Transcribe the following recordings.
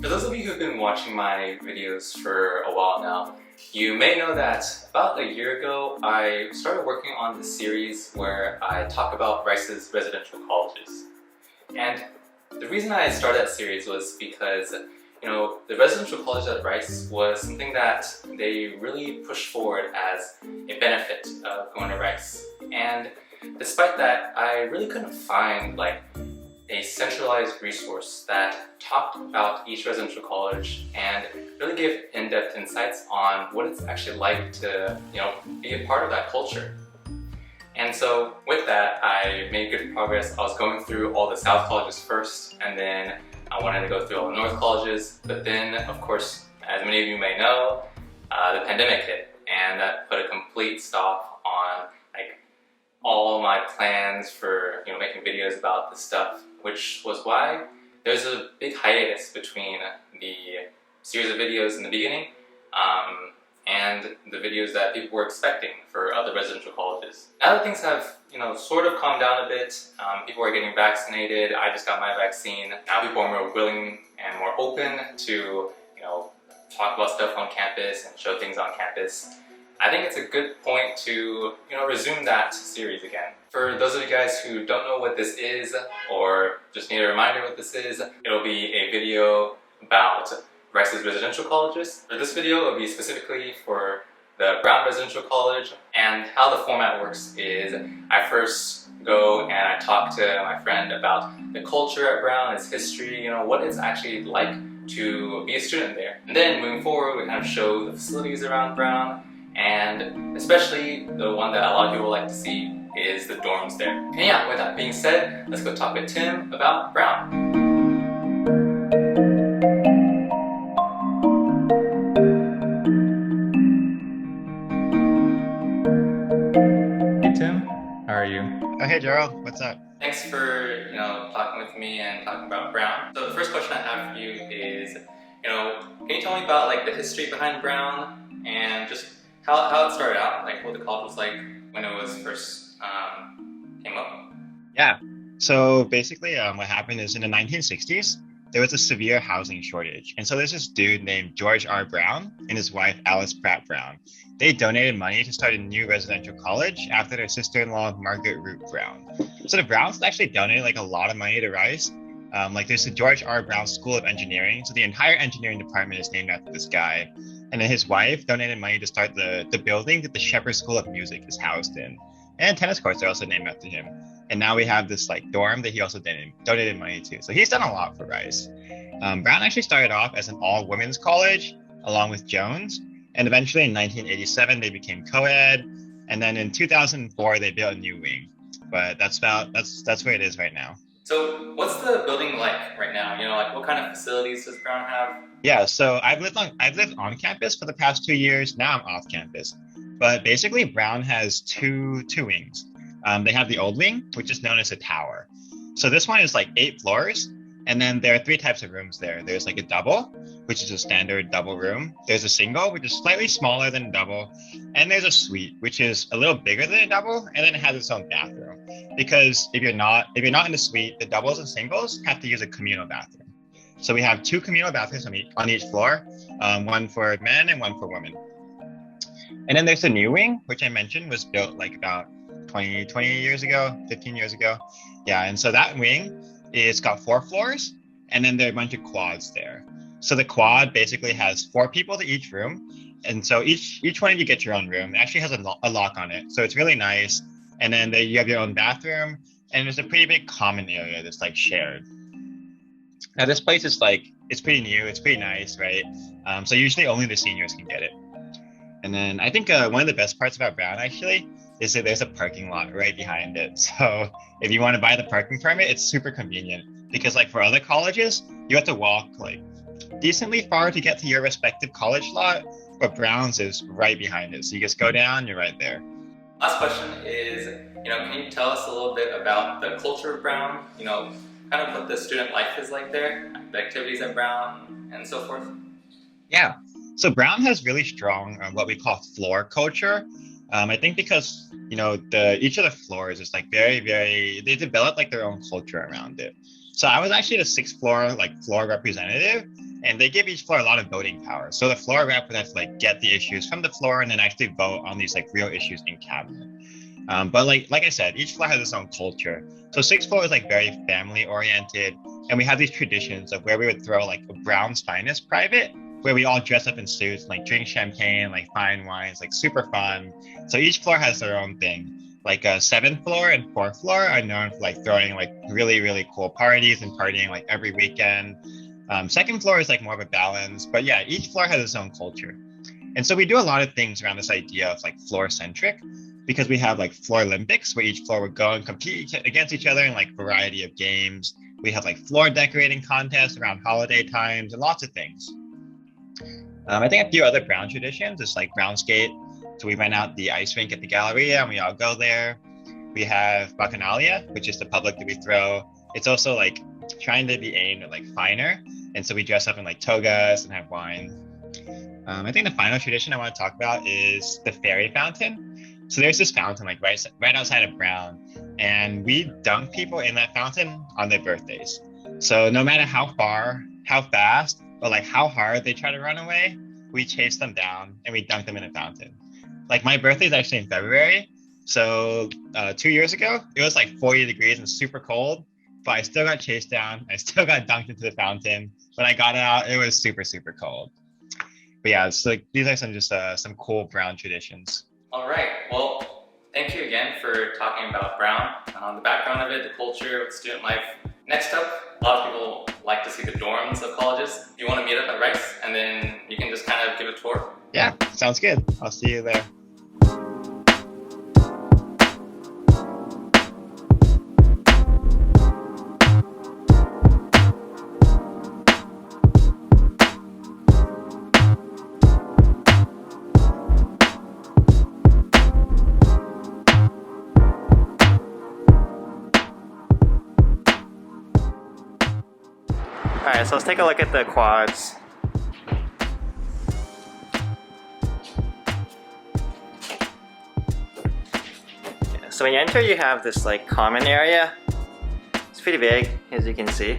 For those of you who've been watching my videos for a while now, you may know that about a year ago I started working on this series where I talk about Rice's residential colleges. And the reason I started that series was because the residential college at Rice was something that they really pushed forward as a benefit of going to Rice. And despite that, I really couldn't find a centralized resource that talked about each residential college and really gave in-depth insights on what it's actually like to be a part of that culture. And so with that, I made good progress. I was going through all the South colleges first, and then I wanted to go through all the North colleges. But then, of course, as many of you may know, the pandemic hit, and that put a complete stop on all my plans for making videos about this stuff, which was why there's a big hiatus between the series of videos in the beginning and the videos that people were expecting for other residential colleges. Now that things have sort of calmed down a bit, people are getting vaccinated. I just got my vaccine. Now people are more willing and more open to talk about stuff on campus and show things on campus. I think it's a good point to resume that series again. For those of you guys who don't know what this is, or just need a reminder what this is, it'll be a video about Rice's residential colleges. For this video, it'll be specifically for the Brown Residential College, and how the format works is I first go and I talk to my friend about the culture at Brown, its history, what it's actually like to be a student there. And then moving forward, we kind of show the facilities around Brown, and especially the one that a lot of people like to see is the dorms there. And yeah, with that being said, let's go talk with Tim about Brown. Hey Tim, how are you? Oh, hey Gerald, what's up? Thanks for talking with me and talking about Brown. So the first question I have for you is, can you tell me about the history behind Brown and just how it started out, what the college was like when it was first came up? Yeah, so basically what happened is in the 1960s, there was a severe housing shortage. And so there's this dude named George R. Brown and his wife, Alice Pratt Brown. They donated money to start a new residential college after their sister-in-law, Margaret Root Brown. So the Browns actually donated a lot of money to Rice. There's the George R. Brown School of Engineering. So the entire engineering department is named after this guy. And then his wife donated money to start the building that the Shepherd School of Music is housed in. And tennis courts are also named after him. And now we have this dorm that he also donated money to. So he's done a lot for Rice. Brown actually started off as an all-women's college along with Jones. And eventually in 1987, they became co-ed. And then in 2004, they built a new wing. But that's where it is right now. So what's the building like right now? What kind of facilities does Brown have? Yeah, so I've lived on campus for the past 2 years. Now I'm off campus. But basically, Brown has two wings. They have the old wing, which is known as a tower. So this one is 8 floors. And then there are 3 types of rooms there. There's a double, which is a standard double room. There's a single, which is slightly smaller than a double. And there's a suite, which is a little bigger than a double, and then it has its own bathroom. Because if you're not in the suite, the doubles and singles have to use a communal bathroom. So we have 2 communal bathrooms on each floor, one for men and one for women. And then there's the new wing, which I mentioned was built about 20 years ago, 15 years ago. Yeah, and so that wing, it's got 4 floors, and then there are a bunch of quads there. So the quad basically has 4 people to each room, and so each one of you get your own room. It actually has a lock on it, so it's really nice. And then you have your own bathroom, and there's a pretty big common area that's shared. Now this place is it's pretty new, it's pretty nice, right? So usually only the seniors can get it. And then I think one of the best parts about Brown actually is that there's a parking lot right behind it. So if you want to buy the parking permit, it's super convenient because for other colleges, you have to walk decently far to get to your respective college lot, but Brown's is right behind it. So you just go down, you're right there. Last question is, can you tell us a little bit about the culture of Brown? Kind of what the student life is like there, the activities at Brown, and so forth? Yeah. So Brown has really strong what we call floor culture. I think because each of the floors is very, very, they develop their own culture around it. So I was actually the 6th floor floor representative, And they give each floor a lot of voting power. So the floor rep would have to like get the issues from the floor and then actually vote on these like real issues in cabinet. But like I said, each floor has its own culture. So sixth floor is like very family oriented, and we have these traditions of where we would throw like a Brown's Finest private, where we all dress up in suits and like drink champagne, like fine wines, like super fun. So each floor has their own thing. Like seventh floor and fourth floor are known for like throwing like really cool parties and partying like every weekend. Second floor is like more of a balance, but yeah, each floor has its own culture. And so we do a lot of things around this idea of like floor centric, because we have like floor Olympics where each floor would go and compete against each other in like variety of games. We have like floor decorating contests around holiday times and lots of things. I think a few other Brown traditions is like Brown Skate. So we rent out the ice rink at the Galleria and we all go there. We have Bacchanalia, which is the public that we throw. It's also like trying to be aimed at like finer. And so we dress up in like togas and have wine. I think the final tradition I want to talk about is the fairy fountain. So there's this fountain like right outside of Brown, and we dunk people in that fountain on their birthdays. So no matter how far, how fast, or like how hard they try to run away, we chase them down and we dunk them in a fountain. Like my birthday is actually in February. So 2 years ago, it was like 40 degrees and super cold, but I still got chased down. I still got dunked into the fountain. When I got out, it was super cold. But yeah, so like, these are some cool Brown traditions. All right, well, thank you again for talking about Brown, the background of it, the culture, student life. Next up, a lot of people like to see the dorms of colleges. You want to meet up at Rice, and then you can just kind of give a tour? Yeah, sounds good. I'll see you there. Alright, so let's take a look at the quads. Yeah, so when you enter, you have this like common area. It's pretty big, as you can see.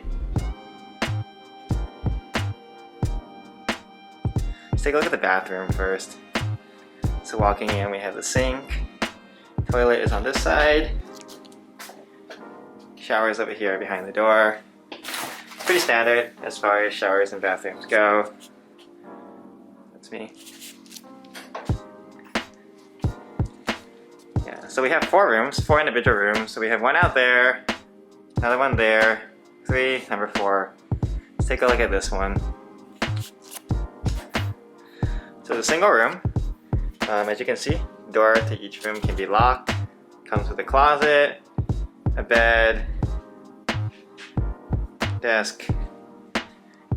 Let's take a look at the bathroom first. So walking in, we have the sink. Toilet is on this side. Shower is over here behind the door. Pretty standard as far as showers and bathrooms go. That's me. Yeah, so we have 4 individual rooms. So we have one out there, another one there, 3, number 4. Let's take a look at this one. So it's a single room. As you can see, door to each room can be locked. Comes with a closet, a bed, desk,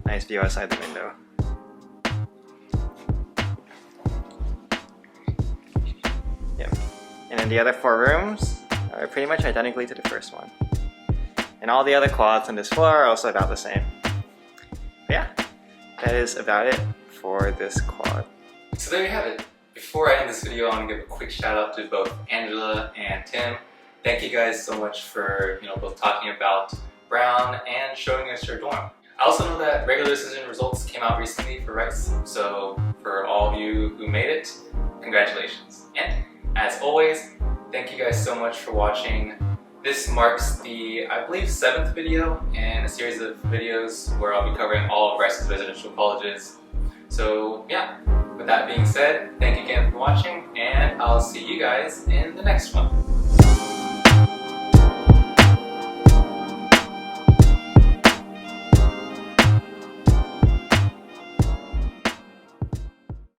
nice view outside the window. Yep. And then the other 4 rooms are pretty much identically to the first one. And all the other quads on this floor are also about the same. But yeah, that is about it for this quad. So there you have it. Before I end this video, I want to give a quick shout out to both Angela and Tim. Thank you guys so much for both talking about Brown and showing us your dorm. I also know that regular decision results came out recently for Rice, so for all of you who made it, congratulations. And as always, thank you guys so much for watching. This marks the, I believe, 7th video in a series of videos where I'll be covering all of Rice's residential colleges. So yeah, with that being said, thank you again for watching, and I'll see you guys in the next one.